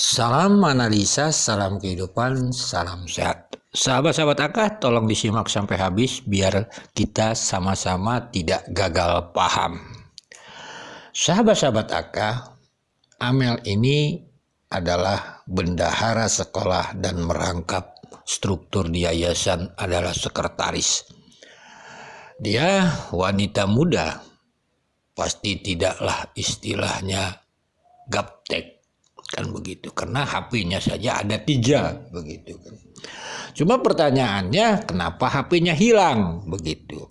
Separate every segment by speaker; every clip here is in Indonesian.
Speaker 1: Salam analisa, salam kehidupan, salam sehat. Sahabat-sahabat Aka, tolong disimak sampai habis biar kita sama-sama tidak gagal paham. Sahabat-sahabat Aka, Amel ini adalah bendahara sekolah dan merangkap struktur di yayasan adalah sekretaris. Dia wanita muda, pasti tidaklah istilahnya gaptek. Kan begitu, karena HP-nya saja ada 3 begitu kan. Cuma pertanyaannya kenapa HP-nya hilang begitu.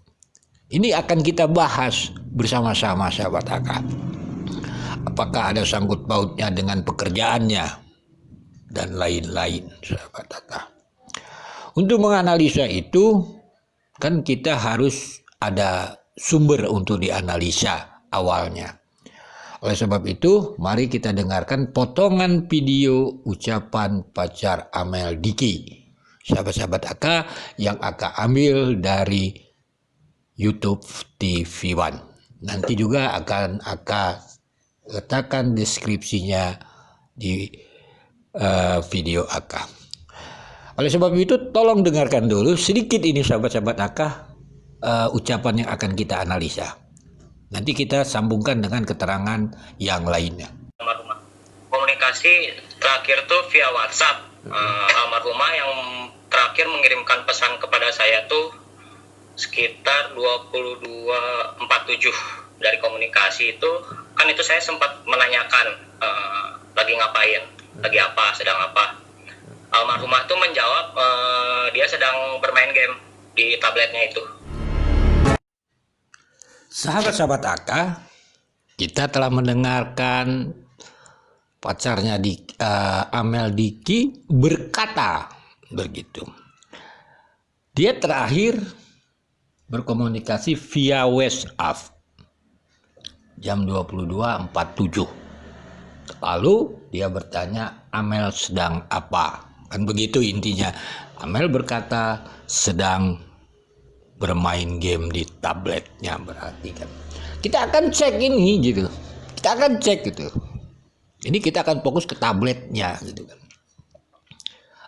Speaker 1: Ini akan kita bahas bersama-sama sahabat Aka. Apakah ada sangkut pautnya dengan pekerjaannya dan lain-lain sahabat Aka. Untuk menganalisa itu kan kita harus ada sumber untuk dianalisa awalnya. Oleh sebab itu, mari kita dengarkan potongan video ucapan pacar Amel Diki. Sahabat-sahabat Aka yang Aka ambil dari YouTube TV One. Nanti juga akan Aka letakkan deskripsinya di video Aka. Oleh sebab itu, tolong dengarkan dulu sedikit ini sahabat-sahabat Aka ucapan yang akan kita analisa. Nanti kita sambungkan dengan keterangan yang lainnya.
Speaker 2: Almarhumah. Komunikasi terakhir tuh via WhatsApp. Almarhumah yang terakhir mengirimkan pesan kepada saya tuh sekitar 22.47 dari komunikasi itu. Kan itu saya sempat menanyakan lagi ngapain, lagi apa, sedang apa. Almarhumah tuh menjawab dia sedang bermain game di tabletnya itu.
Speaker 1: Sahabat-sahabat Aka, kita telah mendengarkan pacarnya Amel Diki berkata begitu. Dia terakhir berkomunikasi via WhatsApp jam 22.47. Lalu dia bertanya, Amel sedang apa? Kan begitu intinya. Amel berkata sedang bermain game di tabletnya, berarti kan kita akan cek ini gitu, kita akan cek gitu, ini kita akan fokus ke tabletnya gitu kan.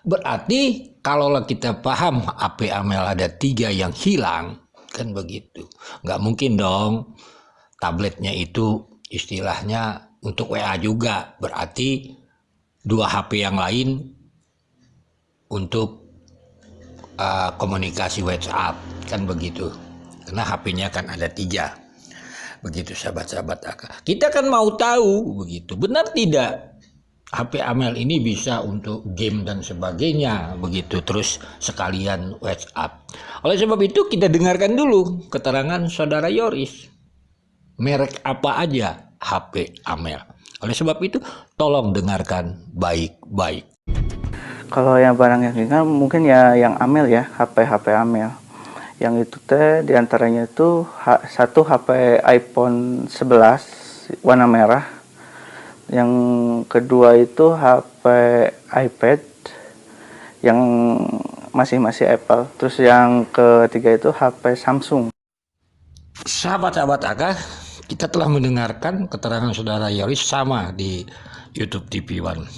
Speaker 1: Berarti kalau kita paham HP Amel ada 3 yang hilang kan begitu, nggak mungkin dong tabletnya itu istilahnya untuk WA juga, berarti 2 HP yang lain untuk komunikasi WhatsApp kan begitu, karena HP-nya kan ada 3 begitu sahabat-sahabat Aka. Kita kan mau tahu begitu, benar tidak HP Amel ini bisa untuk game dan sebagainya begitu, terus sekalian WhatsApp. Oleh sebab itu kita dengarkan dulu keterangan saudara Yoris, merek apa aja HP Amel. Oleh sebab itu tolong dengarkan baik-baik.
Speaker 3: Kalau yang barang yang hilang mungkin ya yang Amel ya, HP Amel. Yang itu teh diantaranya itu satu HP iPhone 11 warna merah. Yang kedua itu HP iPad yang masih Apple. Terus yang ketiga itu HP Samsung.
Speaker 1: Sahabat-sahabat Aka, kita telah mendengarkan keterangan saudara Yoris sama di YouTube TV One.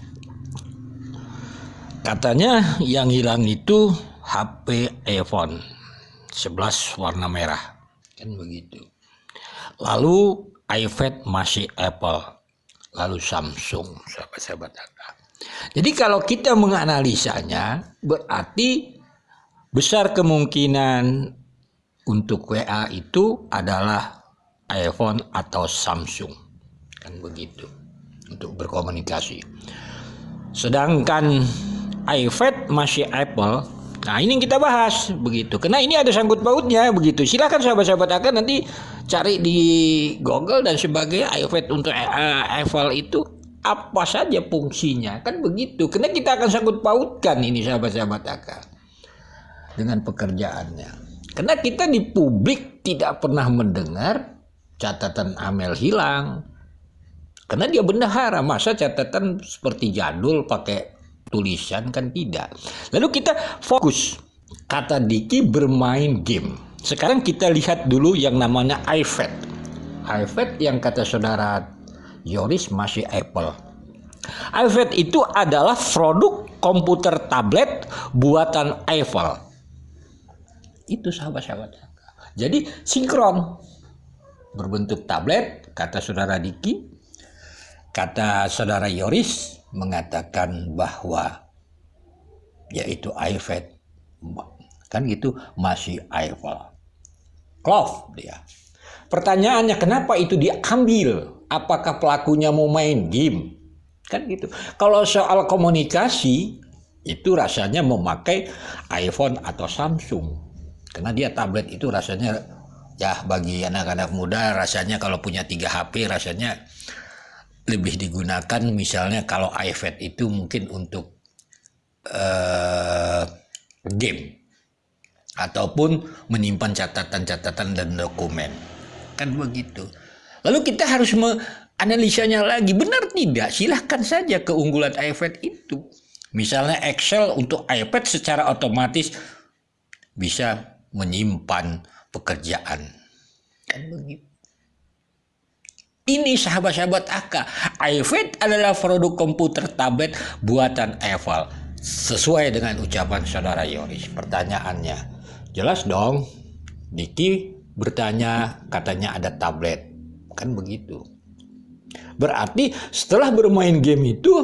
Speaker 1: Katanya yang hilang itu HP iPhone 11 warna merah, kan begitu. Lalu iPad masih Apple, lalu Samsung, sahabat-sahabat Aka. Jadi kalau kita menganalisanya, berarti besar kemungkinan untuk WA itu adalah iPhone atau Samsung, kan begitu, untuk berkomunikasi. Sedangkan iPad masih Apple. Nah ini yang kita bahas begitu, karena ini ada sangkut pautnya begitu. Silakan sahabat-sahabat Aka nanti cari di Google dan sebagainya, iPad untuk Apple itu apa saja fungsinya, kan begitu. Karena kita akan sangkut pautkan ini sahabat-sahabat Aka dengan pekerjaannya. Karena kita di publik tidak pernah mendengar catatan Amel hilang, karena dia bendahara, masa catatan seperti jadul pakai tulisan kan tidak. Lalu kita fokus kata Diki bermain game. Sekarang kita lihat dulu yang namanya iPad. iPad yang kata saudara Yoris masih Apple. iPad itu adalah produk komputer tablet buatan Apple. Itu sahabat-sahabat. Jadi sinkron. Berbentuk tablet, kata saudara Diki, kata saudara Yoris mengatakan bahwa yaitu iPad. Kan gitu, masih Apple. Clove dia. Pertanyaannya, kenapa itu diambil? Apakah pelakunya mau main game? Kan gitu. Kalau soal komunikasi, itu rasanya memakai iPhone atau Samsung. Karena dia tablet itu rasanya, ya bagi anak-anak muda rasanya kalau punya 3 HP rasanya lebih digunakan. Misalnya kalau iPad itu mungkin untuk game. Ataupun menyimpan catatan-catatan dan dokumen. Kan begitu. Lalu kita harus menganalisanya lagi. Benar tidak? Silahkan saja keunggulan iPad itu. Misalnya Excel untuk iPad secara otomatis bisa menyimpan pekerjaan. Kan begitu. Ini sahabat-sahabat AK. iPad adalah produk komputer tablet buatan Apple. Sesuai dengan ucapan saudara Yoris. Pertanyaannya, jelas dong. Diki bertanya, katanya ada tablet. Kan begitu. Berarti setelah bermain game itu,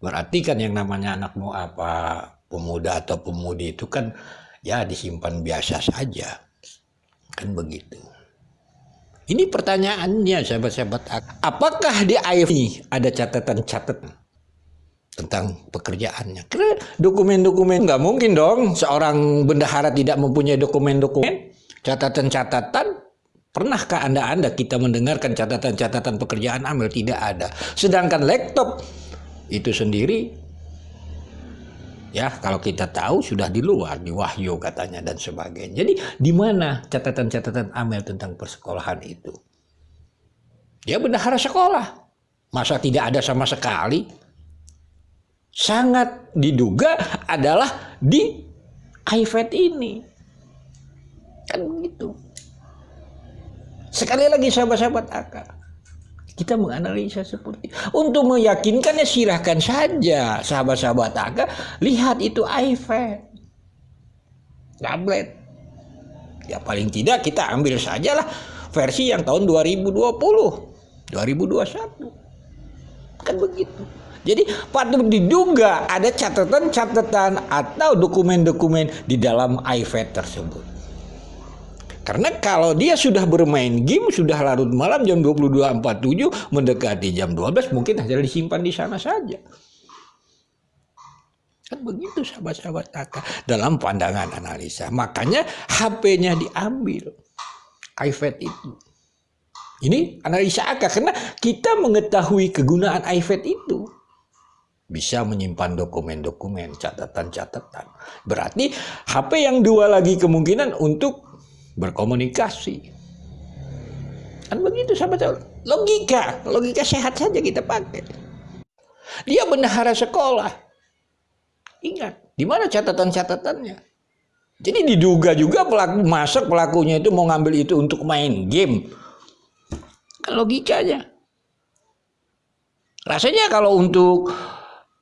Speaker 1: berarti kan yang namanya anak mau apa, pemuda atau pemudi itu kan ya disimpan biasa saja. Kan begitu. Ini pertanyaannya sahabat-sahabat. Apakah di iPhone ini ada catatan-catatan tentang pekerjaannya? Karena dokumen-dokumen nggak mungkin dong seorang bendahara tidak mempunyai dokumen-dokumen, catatan-catatan. Pernahkah Anda kita mendengarkan catatan-catatan pekerjaan Amel? Tidak ada. Sedangkan laptop itu sendiri, ya kalau kita tahu sudah di luar, di Wahyu katanya dan sebagainya. Jadi di mana catatan-catatan Amel tentang persekolahan itu? Dia bendahara sekolah. Masa tidak ada sama sekali? Sangat diduga adalah di iPad ini. Kan begitu. Sekali lagi sahabat-sahabat AK, kita menganalisa seperti untuk meyakinkannya silahkan saja sahabat-sahabat AK, lihat itu iPad, tablet. Ya paling tidak kita ambil sajalah versi yang tahun 2020, 2021. Kan begitu. Jadi patut diduga ada catatan-catatan atau dokumen-dokumen di dalam iPad tersebut. Karena kalau dia sudah bermain game, sudah larut malam jam 22.47, mendekati jam 12, mungkin hanya disimpan di sana saja. Kan begitu sahabat-sahabat AK dalam pandangan analisa. Makanya HP-nya diambil, iPad itu. Ini analisa AK, karena kita mengetahui kegunaan iPad itu. Bisa menyimpan dokumen-dokumen, catatan-catatan. Berarti HP yang 2 lagi kemungkinan untuk berkomunikasi. Kan begitu sahabat. Logika sehat saja kita pakai. Dia bendahara sekolah. Ingat, di mana catatan-catatannya? Jadi diduga juga pelakunya itu mau ngambil itu untuk main game. Kan logikanya. Rasanya kalau untuk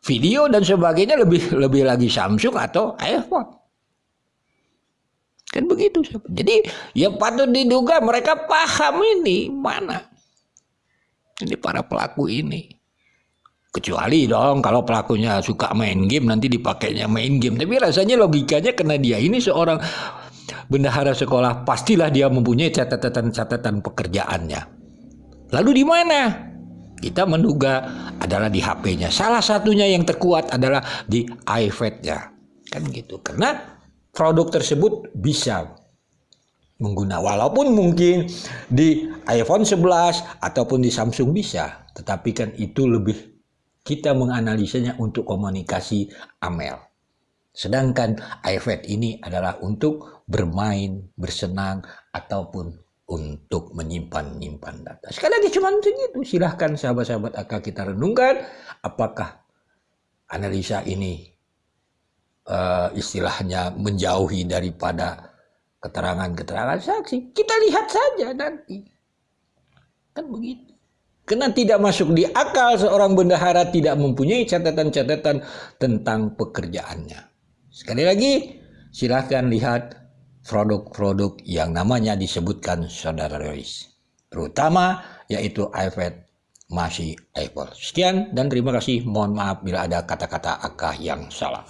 Speaker 1: video dan sebagainya lebih lagi Samsung atau iPhone. Kan begitu. Jadi ya patut diduga mereka paham ini mana. Ini para pelaku ini. Kecuali dong kalau pelakunya suka main game nanti dipakainya main game. Tapi rasanya logikanya karena dia ini seorang bendahara sekolah, pastilah dia mempunyai catatan-catatan pekerjaannya. Lalu di mana? Kita menduga adalah di HP-nya. Salah satunya yang terkuat adalah di iPad-nya. Kan gitu. Karena produk tersebut bisa menggunakan, walaupun mungkin di iPhone 11 ataupun di Samsung bisa, tetapi kan itu lebih kita menganalisanya untuk komunikasi Amel. Sedangkan iPad ini adalah untuk bermain, bersenang, ataupun untuk menyimpan data. Sekali lagi cuma segitu. Silahkan sahabat-sahabat AK kita renungkan apakah analisa ini istilahnya menjauhi daripada keterangan-keterangan saksi. Kita lihat saja nanti. Kan begitu. Karena tidak masuk di akal seorang bendahara tidak mempunyai catatan-catatan tentang pekerjaannya. Sekali lagi, silahkan lihat produk-produk yang namanya disebutkan saudara Rois. Terutama yaitu iPad masih Apple. Sekian dan terima kasih. Mohon maaf bila ada kata-kata akah yang salah.